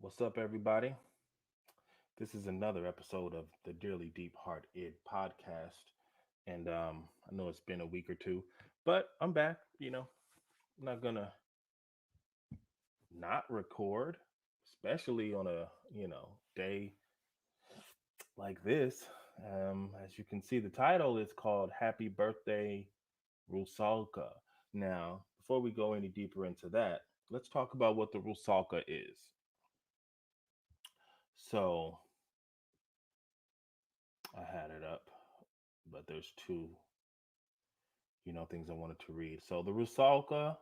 What's up, everybody? This is another episode of the Dearly Deep Heart Id podcast. And I know it's been a week or two, but I'm back. I'm not going to not record, especially on a, day like this. As you can see, the title is called Happy Birthday, Rusalka. Now, before we go any deeper into that, let's talk about what the Rusalka is. So, I had it up, but there's two things I wanted to read. So the Rusalka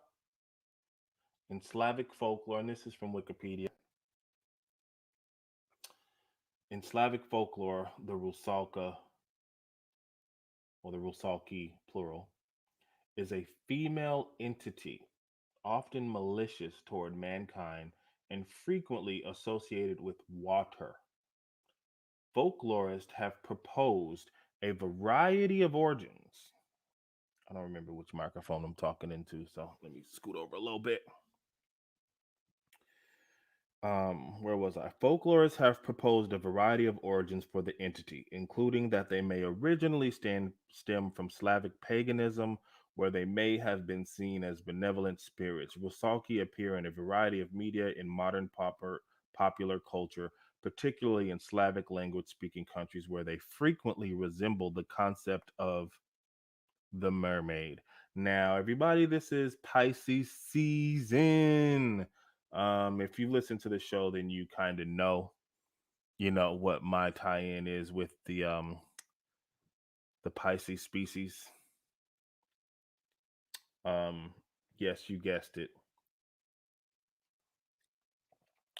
in Slavic folklore, and this is from Wikipedia. In Slavic folklore, the Rusalka, or the Rusalki plural, is a female entity, often malicious toward mankind and frequently associated with water. Folklorists have proposed a variety of origins. I don't remember which microphone I'm talking into, so let me scoot over a little bit. Where was I? Folklorists have proposed a variety of origins for the entity, including that they may originally stem from Slavic paganism, where they may have been seen as benevolent spirits. Rusalki appear in a variety of media in modern popular culture, particularly in Slavic language speaking countries, where they frequently resemble the concept of the mermaid. Now, everybody, this is Pisces season. If you listen to the show, then you kind of know, what my tie-in is with the Pisces species. Um, yes, you guessed it.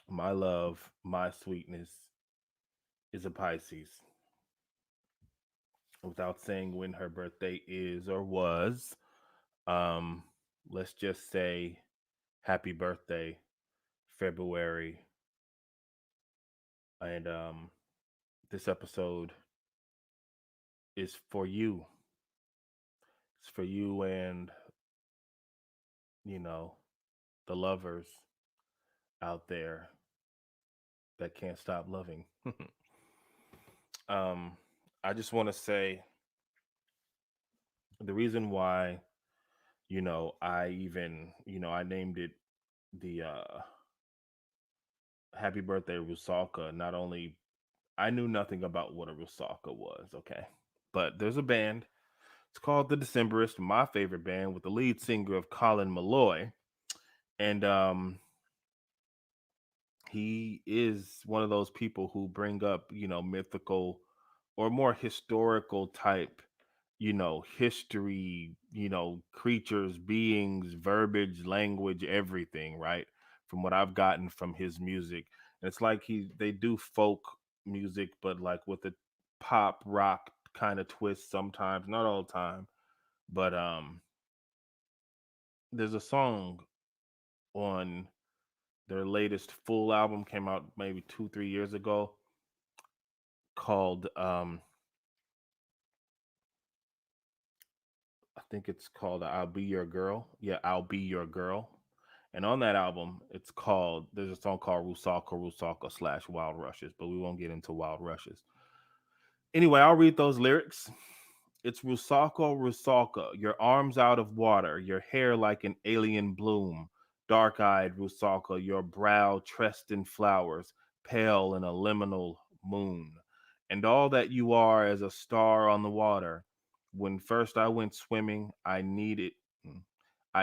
My love, my sweetness is a Pisces. Without saying when her birthday is or was, um, let's just say happy birthday, February. And this episode is for you. It's for you and, you know, the lovers out there that can't stop loving. um, I just want to say the reason why, I even, I named it the Happy Birthday Rusalka. Not only I knew nothing about what a Rusalka was, okay? But there's a band. It's called The Decemberists, my favorite band, with the lead singer of Colin Malloy. And he is one of those people who bring up, mythical or more historical type, history, creatures, beings, verbiage, language, everything, right? From what I've gotten from his music. And it's like they do folk music, but like with a pop rock kind of twist sometimes, not all the time. But there's a song on their latest full album, came out maybe 2 3 years ago, called I think it's called I'll Be Your Girl. Yeah, I'll Be Your Girl. And on that album, there's a song called Rusalka / Wild Rushes, but we won't get into Wild Rushes. Anyway, I'll read those lyrics. It's Rusalka, your arms out of water, your hair like an alien bloom. Dark eyed Rusalka, your brow tressed in flowers, pale in a liminal moon. And all that you are as a star on the water. When first I went swimming, I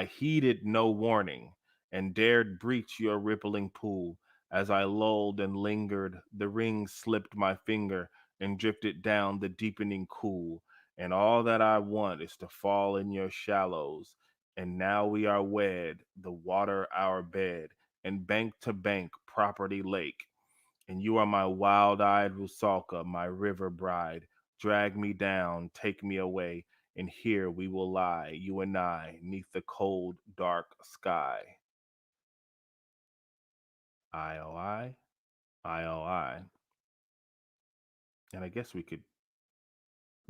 heeded no warning, and dared breach your rippling pool. As I lulled and lingered, the ring slipped my finger and drifted down the deepening cool. And all that I want is to fall in your shallows. And now we are wed, the water our bed, and bank to bank property lake. And you are my wild eyed Rusalka, my river bride. Drag me down, take me away, and here we will lie, you and I, neath the cold, dark sky. I O I, I O I. And I guess we could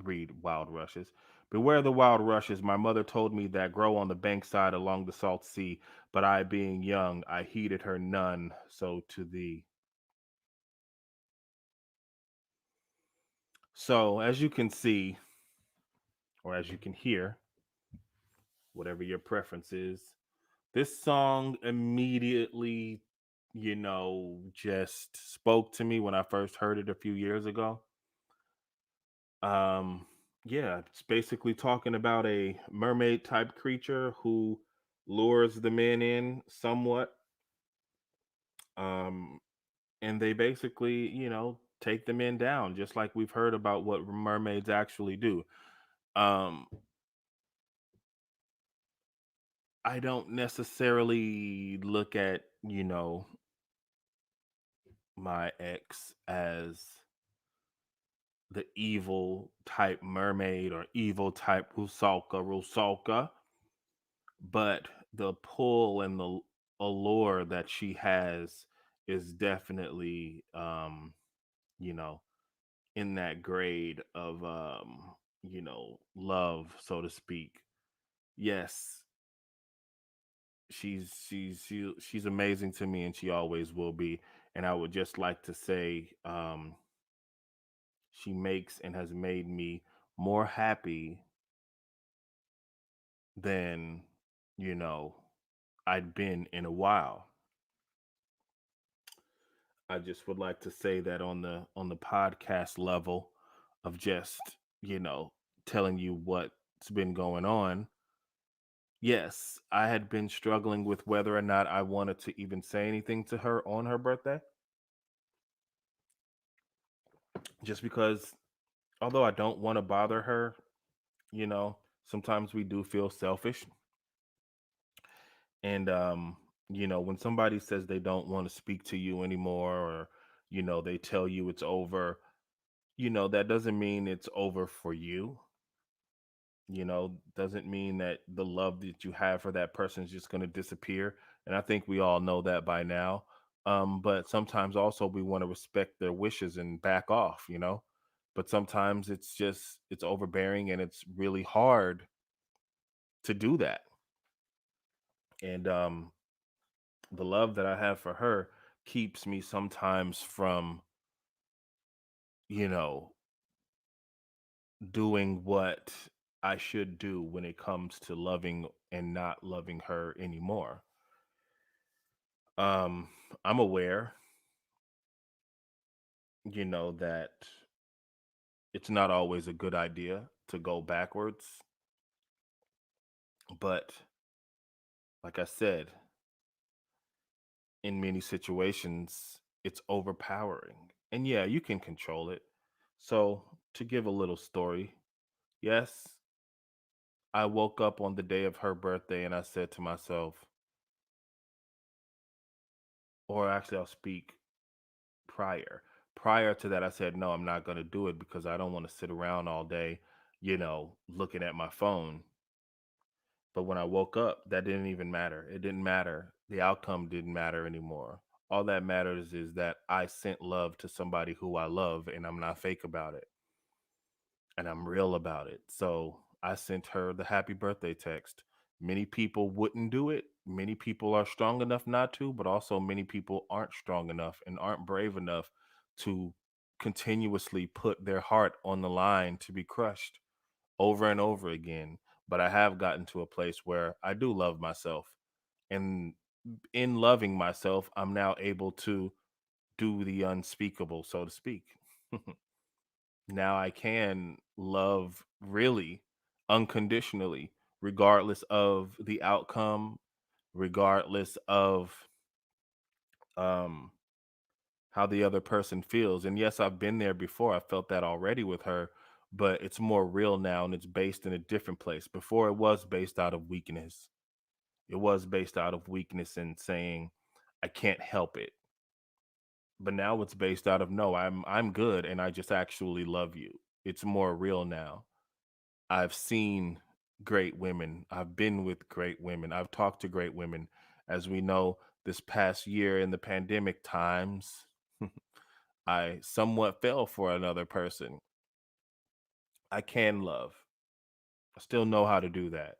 read Wild Rushes. Beware the wild rushes, my mother told me, that grow on the bankside along the salt sea, but I being young, I heeded her none, so to thee. So, as you can see, or as you can hear, whatever your preference is, this song immediately, just spoke to me when I first heard it a few years ago. Um, yeah, it's basically talking about a mermaid type creature who lures the men in somewhat. Um, and they basically, take the men down, just like we've heard about what mermaids actually do. Um, I don't necessarily look at, my ex as the evil type mermaid or evil type Rusalka, but the pull and the allure that she has is definitely, you know, in that grade of, love, so to speak. Yes, she's amazing to me, and she always will be. And I would just like to say, she makes and has made me more happy than, you know, I'd been in a while. I just would like to say that on the podcast level of just, you know, telling you what's been going on. Yes, I had been struggling with whether or not I wanted to even say anything to her on her birthday, just because although I don't want to bother her, you know, sometimes we do feel selfish. And when somebody says they don't want to speak to you anymore, or they tell you it's over, that doesn't mean it's over for you. Doesn't mean that the love that you have for that person is just going to disappear. And I think we all know that by now. But sometimes also we want to respect their wishes and back off. But sometimes it's overbearing and it's really hard to do that. And the love that I have for her keeps me sometimes from, you know, doing what I should do when it comes to loving and not loving her anymore. Um, I'm aware, that it's not always a good idea to go backwards, but like I said, in many situations, it's overpowering. And yeah, you can control it. So, to give a little story, yes, I woke up on the day of her birthday and I said to myself, or actually, I'll speak prior. Prior to that, I said, no, I'm not going to do it because I don't want to sit around all day, looking at my phone. But when I woke up, that didn't even matter. It didn't matter. The outcome didn't matter anymore. All that matters is that I sent love to somebody who I love and I'm not fake about it and I'm real about it. So I sent her the happy birthday text. Many people wouldn't do it. Many people are strong enough not to, but also many people aren't strong enough and aren't brave enough to continuously put their heart on the line to be crushed over and over again. But I have gotten to a place where I do love myself. And in loving myself, I'm now able to do the unspeakable, so to speak. Now I can love really unconditionally, regardless of the outcome, regardless of um, how the other person feels. And yes, I've been there before. I felt that already with her, but it's more real now and it's based in a different place. Before it was based out of weakness. It was based out of weakness and saying, I can't help it. But now it's based out of no, I'm good and I just actually love you. It's more real now. I've seen great women. I've been with great women. I've talked to great women. As we know, this past year in the pandemic times, I somewhat fell for another person. I can love. I still know how to do that.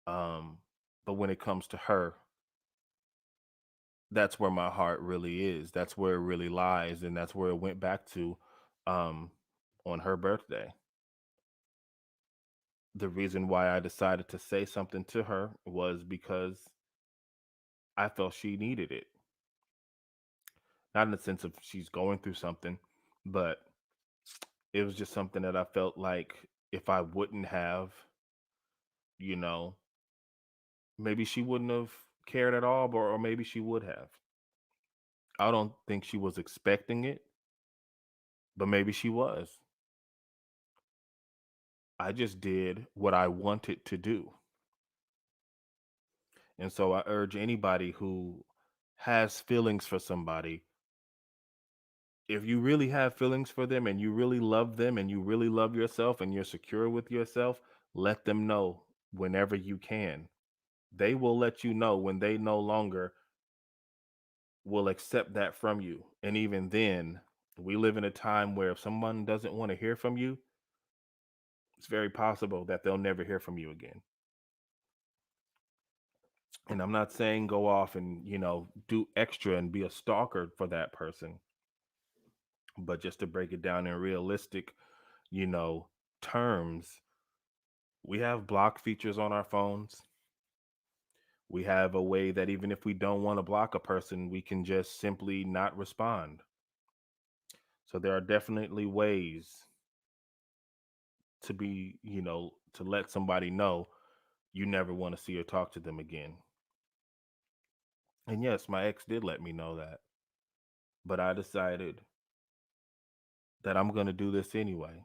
Um, but when it comes to her, that's where my heart really is. That's where it really lies, and that's where it went back to. Um, on her birthday. The reason why I decided to say something to her was because I felt she needed it. Not in the sense of she's going through something, but it was just something that I felt like if I wouldn't have, you know, maybe she wouldn't have cared at all, or maybe she would have. I don't think she was expecting it, but maybe she was. I just did what I wanted to do. And so I urge anybody who has feelings for somebody, if you really have feelings for them and you really love them and you really love yourself and you're secure with yourself, let them know whenever you can. They will let you know when they no longer will accept that from you. And even then, we live in a time where if someone doesn't want to hear from you, it's very possible that they'll never hear from you again. And I'm not saying go off and, do extra and be a stalker for that person, but just to break it down in realistic, you know, terms, we have block features on our phones. We have a way that even if we don't want to block a person, we can just simply not respond. So there are definitely ways to be, to let somebody know you never want to see or talk to them again. And yes, my ex did let me know that, but I decided that I'm going to do this anyway.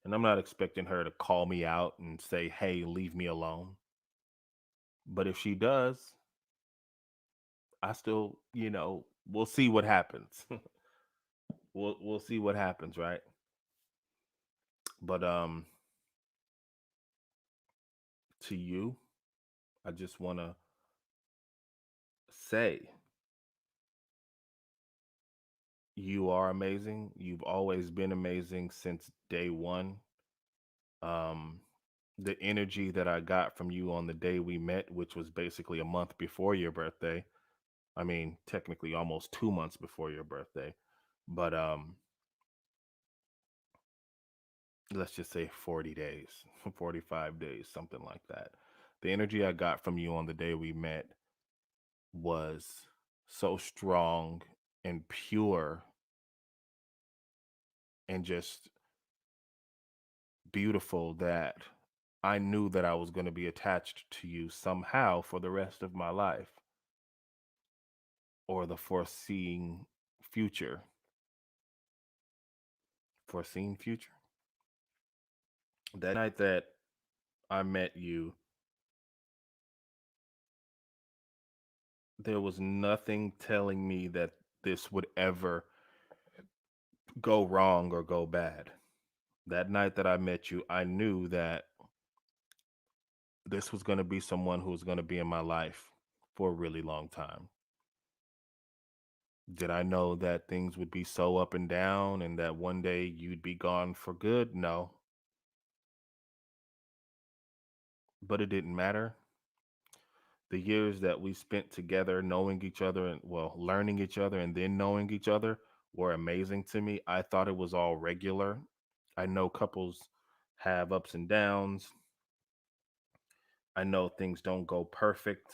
And I'm not expecting her to call me out and say, hey, leave me alone. But if she does, I still, we'll see what happens. We'll see what happens, right? But to you, I just want to say you are amazing. You've always been amazing since day one. Um, the energy that I got from you on the day we met, which was basically a month before your birthday. I mean, technically almost 2 months before your birthday, but let's just say 40 days, 45 days, something like that. The energy I got from you on the day we met was so strong and pure and just beautiful that I knew that I was going to be attached to you somehow for the rest of my life or the foreseeing future. Foreseen future? That night that I met you, there was nothing telling me that this would ever go wrong or go bad. That night that I met you, I knew that this was going to be someone who was going to be in my life for a really long time. Did I know that things would be so up and down and that one day you'd be gone for good? No, but it didn't matter. The years that we spent together knowing each other and, well, learning each other and then knowing each other were amazing to me. I thought it was all regular. I know couples have ups and downs. I know things don't go perfect.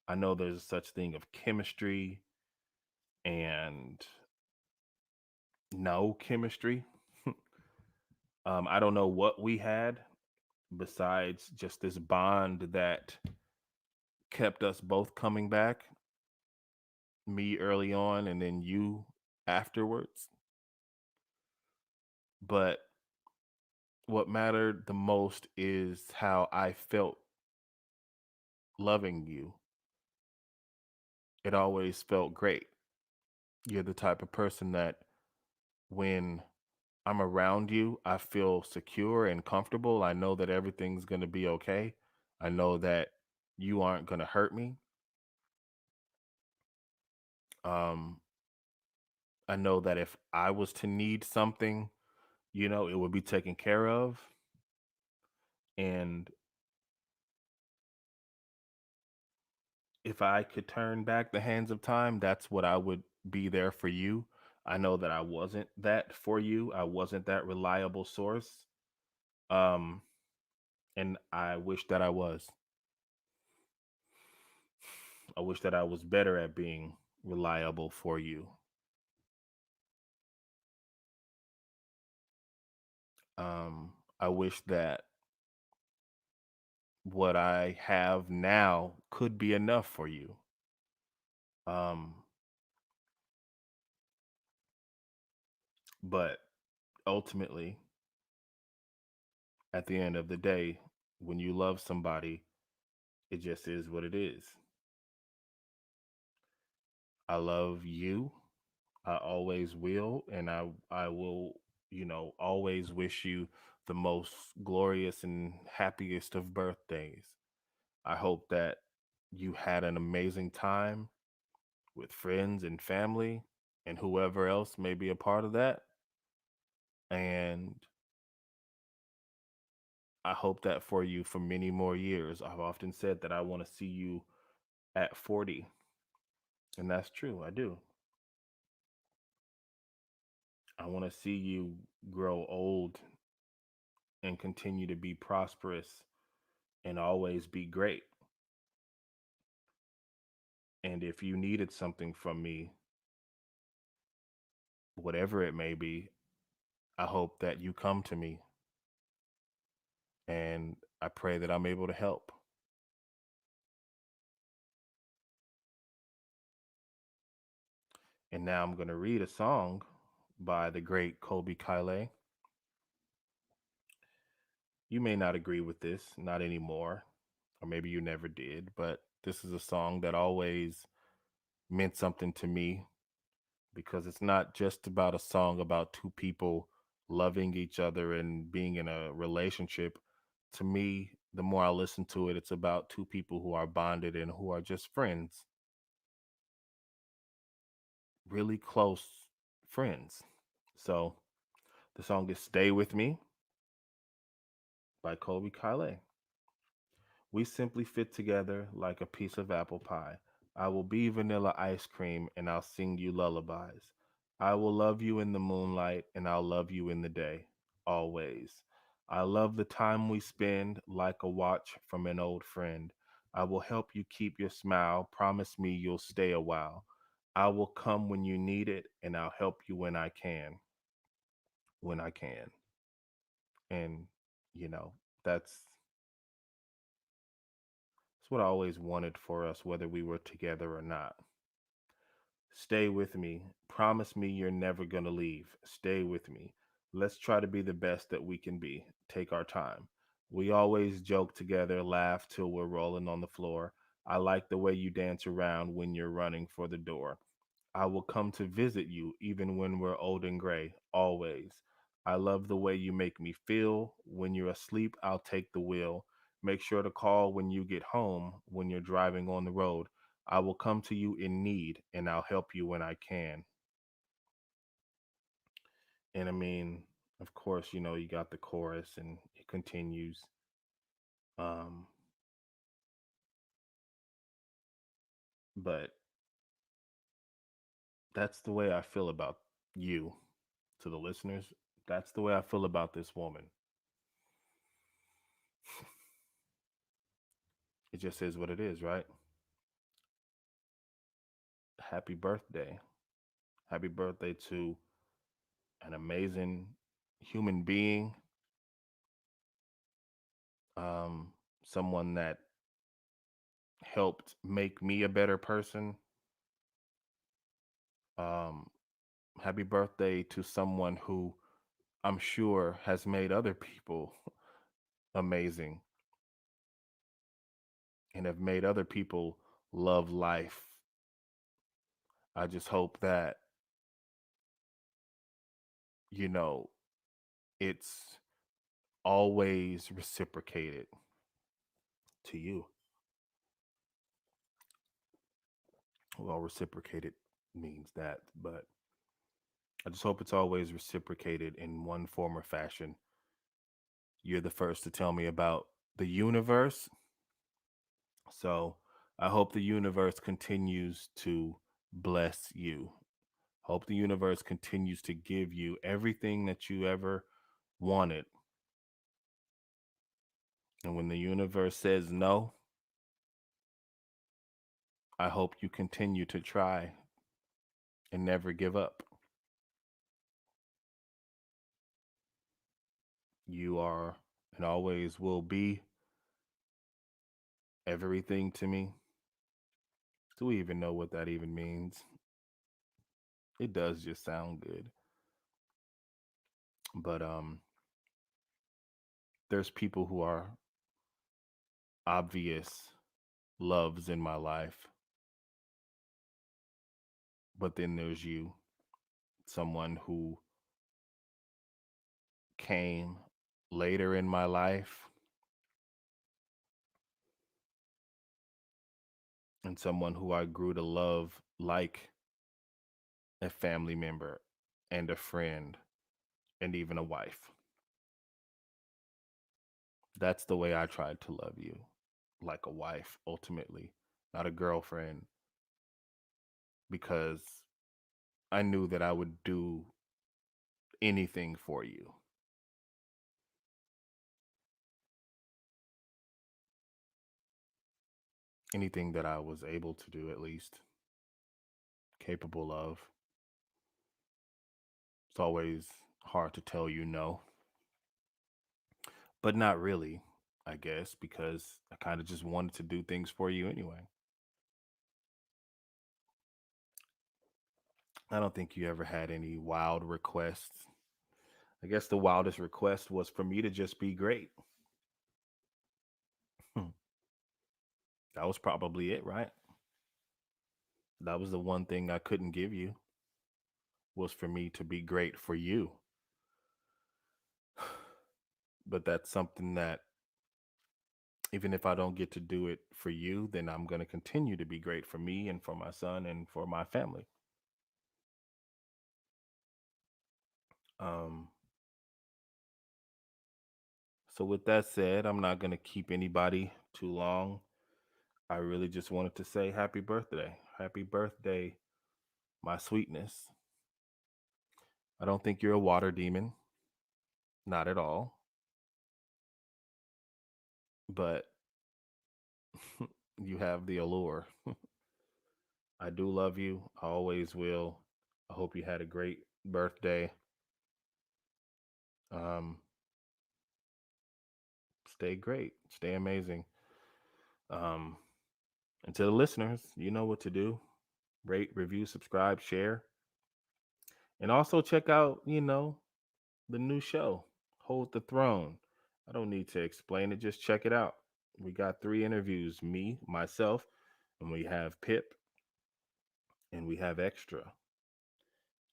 I know there's such thing of chemistry and no chemistry. I don't know what we had besides just this bond that kept us both coming back, me early on and then you afterwards. But what mattered the most is how I felt loving you. It always felt great. You're the type of person that when I'm around you, I feel secure and comfortable. I know that everything's going to be okay. I know that you aren't going to hurt me. Um, I know that if I was to need something, it would be taken care of. And if I could turn back the hands of time, that's what I would be there for you. I know that I wasn't that for you. I wasn't that reliable source. Um, and I wish that I was. I wish that I was better at being reliable for you. I wish that what I have now could be enough for you. Um, but ultimately, at the end of the day, when you love somebody, it just is what it is. I love you. I always will, and I will, always wish you the most glorious and happiest of birthdays. I hope that you had an amazing time with friends and family and whoever else may be a part of that. And I hope that for you for many more years. I've often said that I want to see you at 40, and that's true. I do. I want to see you grow old and continue to be prosperous and always be great. And if you needed something from me, whatever it may be, I hope that you come to me, and I pray that I'm able to help. And now I'm going to read a song by the great Kobe Kyle. You may not agree with this, not anymore, or maybe you never did, but this is a song that always meant something to me because it's not just about a song about two people loving each other and being in a relationship. To me, the more I listen to it, it's about two people who are bonded and who are just friends, really close friends. So the song is Stay With Me by Kobe Kyle. We simply fit together like a piece of apple pie. I will be vanilla ice cream and I'll sing you lullabies. I will love you in the moonlight and I'll love you in the day, always. I love the time we spend like a watch from an old friend. I will help you keep your smile. Promise me you'll stay a while. I will come when you need it and I'll help you when I can, when I can. And, you know, that's what I always wanted for us, whether we were together or not. Stay with me. Promise me you're never going to leave. Stay with me. Let's try to be the best that we can be. Take our time. We always joke together, laugh till we're rolling on the floor. I like the way you dance around when you're running for the door. I will come to visit you even when we're old and gray, always. I love the way you make me feel. When you're asleep, I'll take the wheel. Make sure to call when you get home, when you're driving on the road. I will come to you in need and I'll help you when I can. And I mean, of course, you got the chorus and it continues. Um, but that's the way I feel about you to the listeners. That's the way I feel about this woman. It just is what it is, right? Happy birthday. Happy birthday to an amazing human being, um, someone that helped make me a better person. Um, Happy birthday to someone who I'm sure has made other people amazing and have made other people love life. I just hope that, you know, it's always reciprocated to you. Well, reciprocated means that, but I just hope it's always reciprocated in one form or fashion. You're the first to tell me about the universe. So I hope the universe continues to bless you. Hope the universe continues to give you everything that you ever wanted. And when the universe says no, I hope you continue to try and never give up. You are and always will be everything to me. Do we even know what that even means? It does just sound good. But there's people who are obvious loves in my life, but then there's you, someone who came later in my life and someone who I grew to love like a family member and a friend and even a wife. That's the way I tried to love you, like a wife, ultimately, not a girlfriend, because I knew that I would do anything for you, anything that I was able to do, at least capable of. It's always hard to tell you no, but not really, I guess, because I kind of just wanted to do things for you anyway. I don't think you ever had any wild requests. I guess the wildest request was for me to just be great. Hmm. That was probably it, right? That was the one thing I couldn't give you, was for me to be great for you. But that's something that even if I don't get to do it for you, then I'm going to continue to be great for me and for my son and for my family. Um, so, with that said, I'm not going to keep anybody too long. I really just wanted to say happy birthday. Happy birthday, my sweetness. I don't think you're a water demon, not at all. But you have the allure. I do love you. I always will. I hope you had a great birthday. Um, stay great. Stay amazing. Um, and to the listeners, you know what to do. Rate, review, subscribe, share. And also check out, the new show, Hold the Throne. I don't need to explain it. Just check it out. We got 3 interviews, me, myself, and we have Pip, and we have Extra.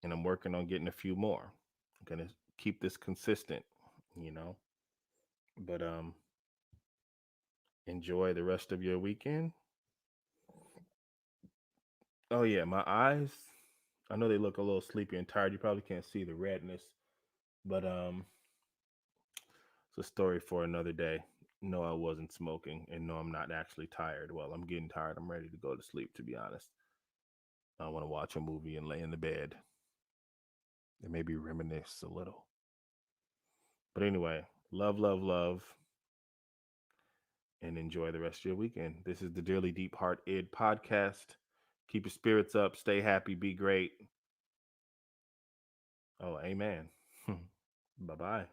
And I'm working on getting a few more. I'm gonna keep this consistent, you know. But enjoy the rest of your weekend. Oh yeah, my eyes. I know they look a little sleepy and tired. You probably can't see the redness, but it's a story for another day. No, I wasn't smoking, and no, I'm not actually tired. Well, I'm getting tired. I'm ready to go to sleep. To be honest, I want to watch a movie and lay in the bed and maybe reminisce a little. But anyway, love, love, love, and enjoy the rest of your weekend. This is the Dearly Deep Heart Id podcast. Keep your spirits up, stay happy, be great. Oh, amen. Bye bye.